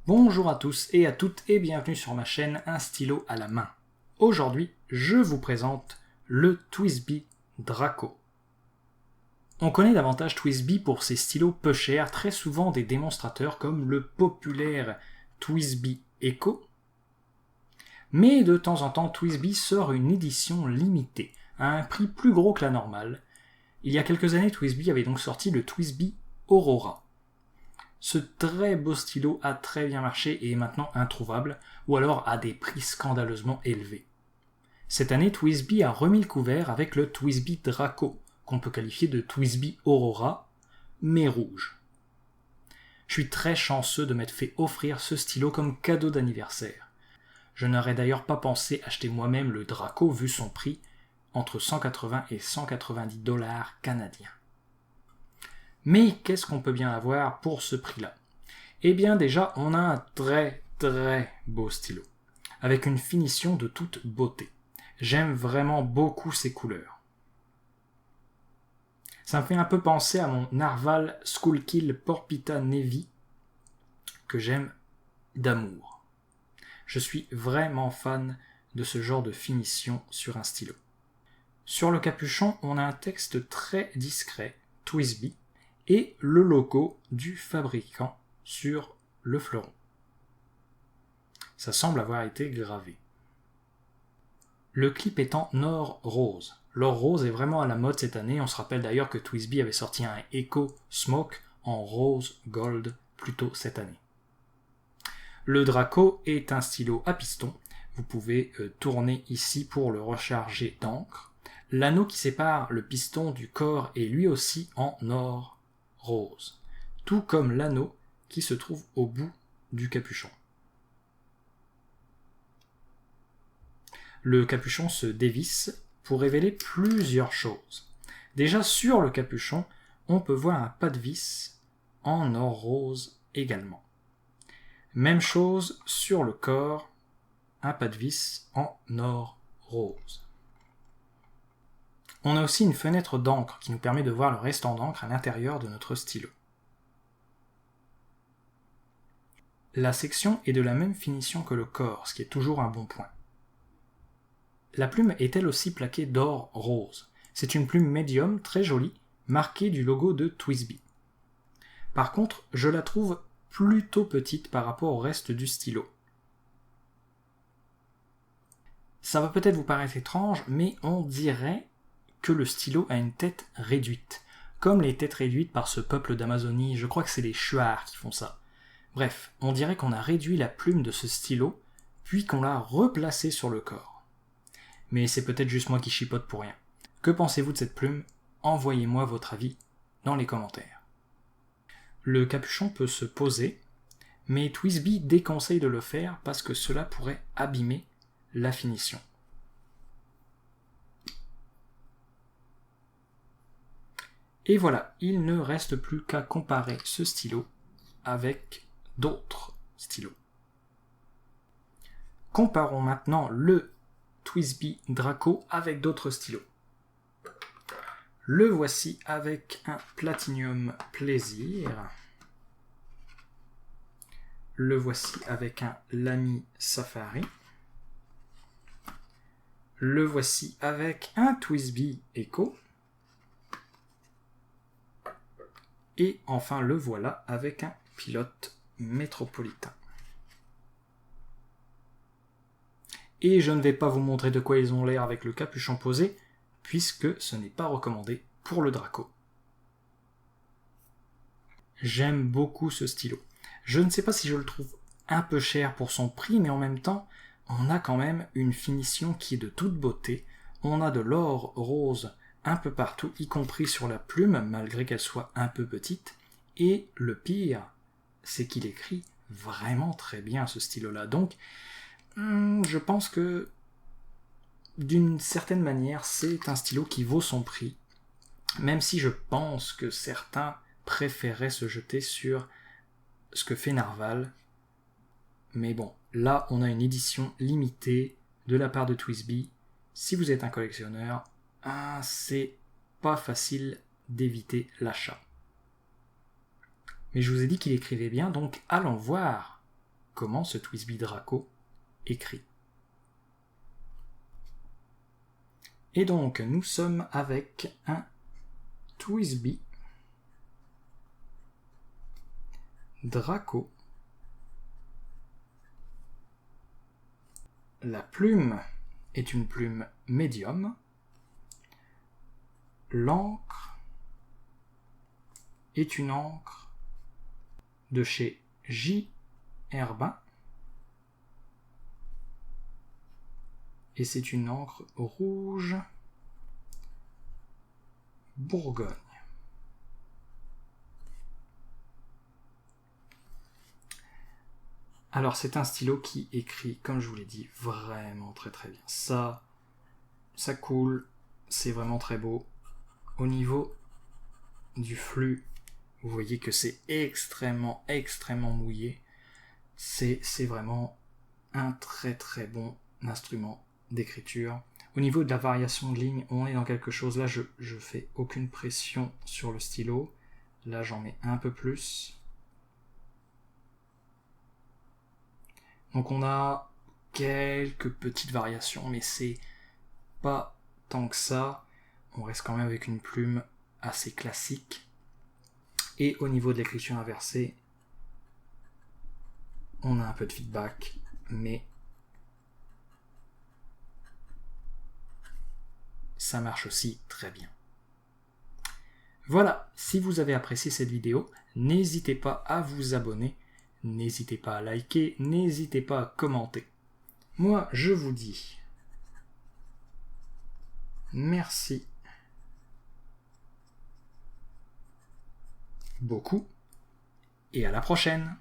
Bonjour à tous et à toutes et bienvenue sur ma chaîne Un stylo à la main. Aujourd'hui, je vous présente le TWSBI Draco. On connaît davantage TWSBI pour ses stylos peu chers, très souvent des démonstrateurs comme le populaire TWSBI Eco. Mais de temps en temps, TWSBI sort une édition limitée, à un prix plus gros que la normale. Il y a quelques années, TWSBI avait donc sorti le TWSBI Aurora. Ce très beau stylo a très bien marché et est maintenant introuvable, ou alors à des prix scandaleusement élevés. Cette année, TWSBI a remis le couvert avec le TWSBI Draco, qu'on peut qualifier de TWSBI Aurora, mais rouge. Je suis très chanceux de m'être fait offrir ce stylo comme cadeau d'anniversaire. Je n'aurais d'ailleurs pas pensé acheter moi-même le Draco vu son prix, entre 180 et 190 $ canadiens. Mais qu'est-ce qu'on peut bien avoir pour ce prix-là? Eh bien déjà, on a un très beau stylo, avec une finition de toute beauté. J'aime vraiment beaucoup ces couleurs. Ça me fait un peu penser à mon Narval Schuylkill Porpita Navy, que j'aime d'amour. Je suis vraiment fan de ce genre de finition sur un stylo. Sur le capuchon, on a un texte très discret, TWSBI, et le logo du fabricant sur le fleuron. Ça semble avoir été gravé. Le clip est en or rose. L'or rose est vraiment à la mode cette année. On se rappelle d'ailleurs que TWSBI avait sorti un Eco Smoke en rose gold plus tôt cette année. Le Draco est un stylo à piston. Vous pouvez tourner ici pour le recharger d'encre. L'anneau qui sépare le piston du corps est lui aussi en or rose, tout comme l'anneau qui se trouve au bout du capuchon. Le capuchon se dévisse pour révéler plusieurs choses. Déjà sur le capuchon, on peut voir un pas de vis en or rose également. Même chose sur le corps, un pas de vis en or rose. On a aussi une fenêtre d'encre qui nous permet de voir le restant d'encre à l'intérieur de notre stylo. La section est de la même finition que le corps, ce qui est toujours un bon point. La plume est elle aussi plaquée d'or rose. C'est une plume médium très jolie, marquée du logo de TWSBI. Par contre, je la trouve plutôt petite par rapport au reste du stylo. Ça va peut-être vous paraître étrange, mais on dirait que le stylo a une tête réduite, comme les têtes réduites par ce peuple d'Amazonie. Je crois que c'est les Shuar qui font ça. Bref, on dirait qu'on a réduit la plume de ce stylo, puis qu'on l'a replacé sur le corps. Mais c'est peut-être juste moi qui chipote pour rien. Que pensez-vous de cette plume? Envoyez-moi votre avis dans les commentaires. Le capuchon peut se poser, mais TWSBI déconseille de le faire parce que cela pourrait abîmer la finition. Et voilà, il ne reste plus qu'à comparer ce stylo avec d'autres stylos. Comparons maintenant le TWSBI Draco avec d'autres stylos. Le voici avec un Platinum Plaisir. Le voici avec un Lamy Safari. Le voici avec un TWSBI Eco. Et enfin le voilà avec un Pilote métropolitain. Et je ne vais pas vous montrer de quoi ils ont l'air avec le capuchon posé, puisque ce n'est pas recommandé pour le Draco. J'aime beaucoup ce stylo. Je ne sais pas si je le trouve un peu cher pour son prix, mais en même temps, on a quand même une finition qui est de toute beauté. On a de l'or rose un peu partout, y compris sur la plume, malgré qu'elle soit un peu petite. Et le pire, c'est qu'il écrit vraiment très bien ce stylo-là. Donc, je pense que d'une certaine manière, c'est un stylo qui vaut son prix, même si je pense que certains préféraient se jeter sur ce que fait Narval. Mais bon, là, on a une édition limitée de la part de TWSBI. Si vous êtes un collectionneur, c'est pas facile d'éviter l'achat. Mais je vous ai dit qu'il écrivait bien, donc allons voir comment ce TWSBI Draco écrit. Et donc, nous sommes avec un TWSBI Draco. La plume est une plume médium. L'encre est une encre de chez J. Herbin. Et c'est une encre rouge Bourgogne. Alors c'est un stylo qui écrit, comme je vous l'ai dit, vraiment très très bien. Ça coule, c'est vraiment très beau. Au niveau du flux, vous voyez que c'est extrêmement mouillé. C'est vraiment un très très bon instrument d'écriture. Au niveau de la variation de ligne, on est dans quelque chose. Là, je fais aucune pression sur le stylo. Là, j'en mets un peu plus. Donc on a quelques petites variations, mais c'est pas tant que ça. On reste quand même avec une plume assez classique. Et au niveau de l'écriture inversée, on a un peu de feedback, mais ça marche aussi très bien. Voilà, si vous avez apprécié cette vidéo, n'hésitez pas à vous abonner, n'hésitez pas à liker, n'hésitez pas à commenter. Moi, je vous dis merci beaucoup et à la prochaine.